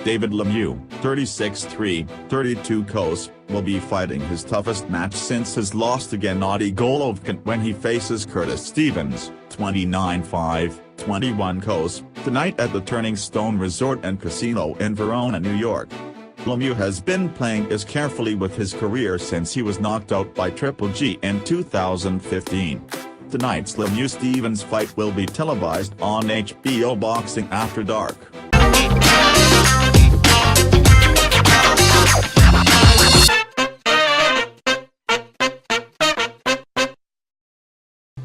David Lemieux, 36-3, 32 KOs, will be fighting his toughest match since his loss to Gennady Golovkin when he faces Curtis Stevens, 29-5, 21 KOs, tonight at the Turning Stone Resort and Casino in Verona, New York. Lemieux has been playing as carefully with his career since he was knocked out by Triple G in 2015. Tonight's Lemieux-Stevens fight will be televised on HBO Boxing After Dark.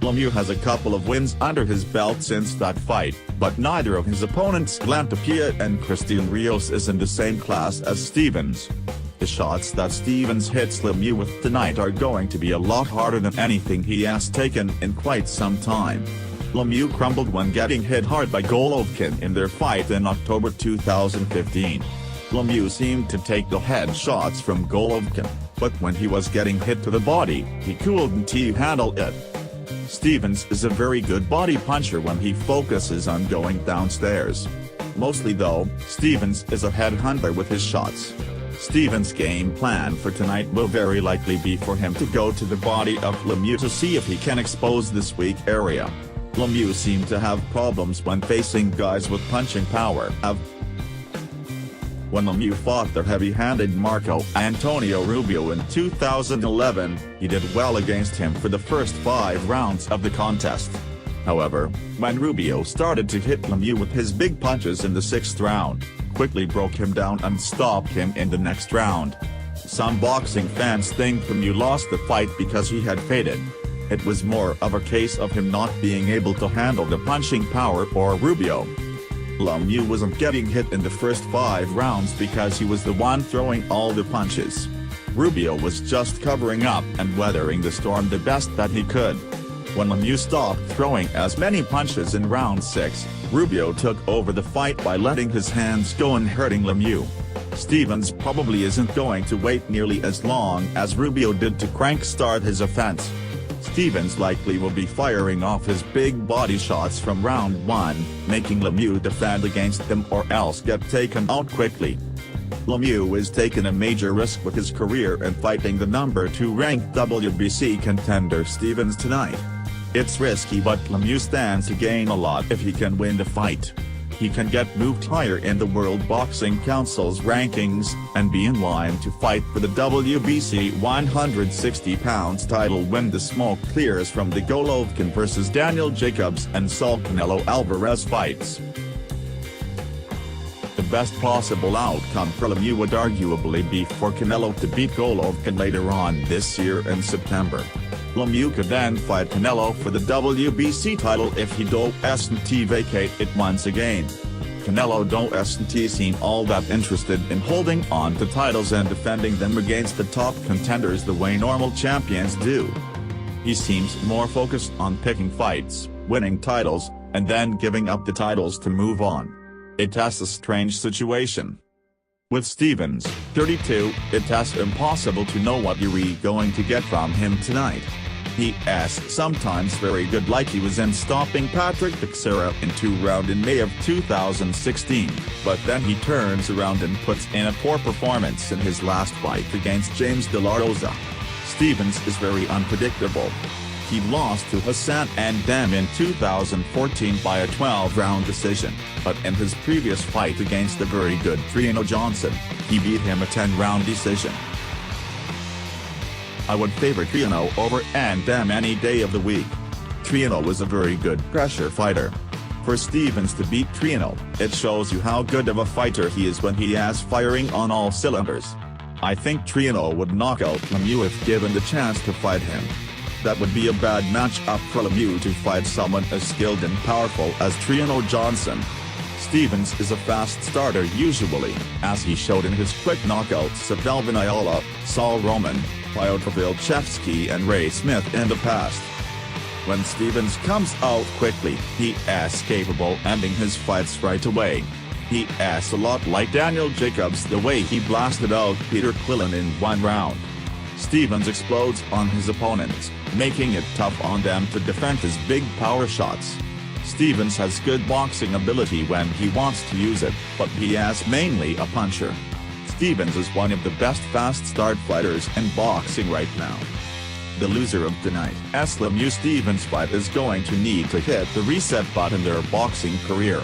Lemieux has a couple of wins under his belt since that fight, but neither of his opponents Glenn Tapia and Christian Rios is in the same class as Stevens. The shots that Stevens hits Lemieux with tonight are going to be a lot harder than anything he has taken in quite some time. Lemieux crumbled when getting hit hard by Golovkin in their fight in October 2015. Lemieux seemed to take the head shots from Golovkin, but when he was getting hit to the body, he couldn't handle it. Stevens is a very good body puncher when he focuses on going downstairs. Mostly though, Stevens is a headhunter with his shots. Stevens' game plan for tonight will very likely be for him to go to the body of Lemieux to see if he can expose this weak area. Lemieux seemed to have problems when facing guys with punching power. When Lemieux fought the heavy-handed Marco Antonio Rubio in 2011, he did well against him for the first 5 rounds of the contest. However, when Rubio started to hit Lemieux with his big punches in the 6th round, quickly broke him down and stopped him in the next round. Some boxing fans think Lemieux lost the fight because he had faded. It was more of a case of him not being able to handle the punching power for Rubio. Lemieux wasn't getting hit in the first 5 rounds because he was the one throwing all the punches. Rubio was just covering up and weathering the storm the best that he could. When Lemieux stopped throwing as many punches in round 6, Rubio took over the fight by letting his hands go and hurting Lemieux. Stevens probably isn't going to wait nearly as long as Rubio did to crank-start his offense. Stevens likely will be firing off his big body shots from round 1, making Lemieux defend against them or else get taken out quickly. Lemieux is taking a major risk with his career and fighting the number 2 ranked WBC contender Stevens tonight. It's risky, but Lemieux stands to gain a lot if he can win the fight. He can get moved higher in the World Boxing Council's rankings, and be in line to fight for the WBC 160 pounds title when the smoke clears from the Golovkin vs Daniel Jacobs and Saul Canelo Alvarez fights. The best possible outcome for Lemieux would arguably be for Canelo to beat Golovkin later on this year in September. Lemieux could then fight Canelo for the WBC title if he doesn't vacate it once again. Canelo doesn't seem all that interested in holding on to titles and defending them against the top contenders the way normal champions do. He seems more focused on picking fights, winning titles, and then giving up the titles to move on. It's a strange situation. With Stevens, 32, it's impossible to know what you're going to get from him tonight. He is sometimes very good, like he was in stopping Patrick Teixeira in 2 rounds in May of 2016, but then he turns around and puts in a poor performance in his last fight against James De La Rosa. Stevens is very unpredictable. He lost to Hassan Andam in 2014 by a 12-round decision, but in his previous fight against the very good Triano Johnson, he beat him a 10-round decision. I would favor Triano over Andam any day of the week. Triano was a very good pressure fighter. For Stevens to beat Triano, it shows you how good of a fighter he is when he is firing on all cylinders. I think Triano would knock out Lemieux if given the chance to fight him. That would be a bad match-up for Lemieux to fight someone as skilled and powerful as Triano Johnson. Stevens is a fast starter usually, as he showed in his quick knockouts of Delvin Ayala, Saul Roman, Piotr Wilczewski and Ray Smith in the past. When Stevens comes out quickly, he is capable ending his fights right away. He is a lot like Daniel Jacobs the way he blasted out Peter Quillen in 1 round. Stevens explodes on his opponents, making it tough on them to defend his big power shots. Stevens has good boxing ability when he wants to use it, but he is mainly a puncher. Stevens is one of the best fast start fighters in boxing right now. The loser of tonight's Lemieux Stevens fight is going to need to hit the reset button in their boxing career.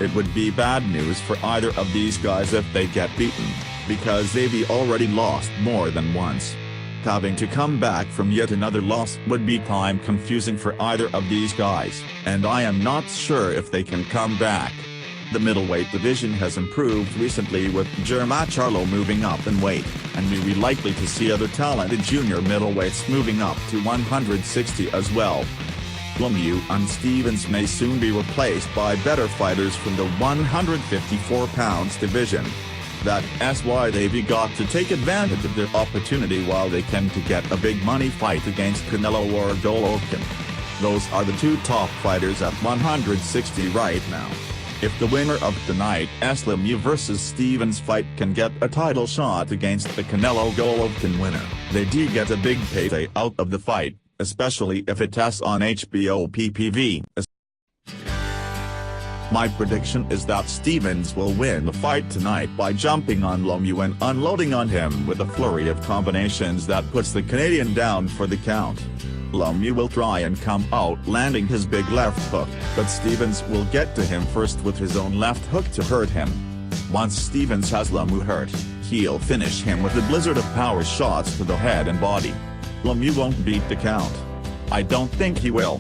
It would be bad news for either of these guys if they get beaten, because they've already lost more than once. Having to come back from yet another loss would be time confusing for either of these guys, and I am not sure if they can come back. The middleweight division has improved recently with Jermall Charlo moving up in weight, and we're likely to see other talented junior middleweights moving up to 160 as well. Lemieux and Stevens may soon be replaced by better fighters from the 154 pounds division. That's why they've got to take advantage of their opportunity while they can to get a big money fight against Canelo or Golovkin. Those are the two top fighters at 160 right now. If the winner of tonight's Lemieux vs Stevens fight can get a title shot against the Canelo Golovkin winner, they do get a big payday out of the fight, especially if it is on HBO PPV. My prediction is that Stevens will win the fight tonight by jumping on Lemieux and unloading on him with a flurry of combinations that puts the Canadian down for the count. Lemieux will try and come out landing his big left hook, but Stevens will get to him first with his own left hook to hurt him. Once Stevens has Lemieux hurt, he'll finish him with a blizzard of power shots to the head and body. Lemieux won't beat the count. I don't think he will.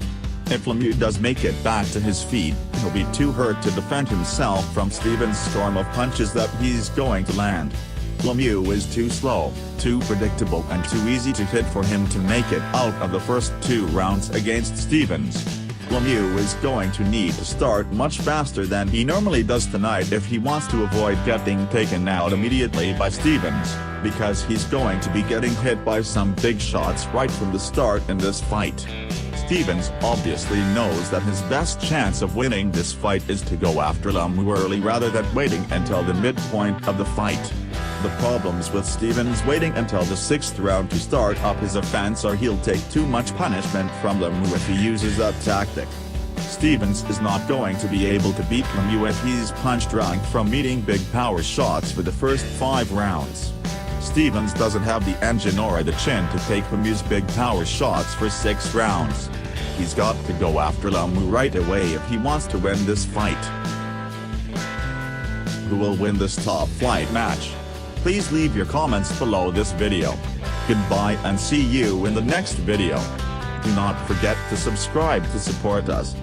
If Lemieux does make it back to his feet, he'll be too hurt to defend himself from Stevens' storm of punches that he's going to land. Lemieux is too slow, too predictable and too easy to hit for him to make it out of the first 2 rounds against Stevens. Lemieux is going to need to start much faster than he normally does tonight if he wants to avoid getting taken out immediately by Stevens, because he's going to be getting hit by some big shots right from the start in this fight. Stevens obviously knows that his best chance of winning this fight is to go after Lemieux early rather than waiting until the midpoint of the fight. The problems with Stevens waiting until the 6th round to start up his offense are he'll take too much punishment from Lemieux if he uses that tactic. Stevens is not going to be able to beat Lemieux if he's punch drunk from meeting big power shots for the first 5 rounds. Stevens doesn't have the engine or the chin to take Lemieux's big power shots for 6 rounds. He's got to go after Lemieux right away if he wants to win this fight. Who will win this top flight match? Please leave your comments below this video. Goodbye and see you in the next video. Do not forget to subscribe to support us.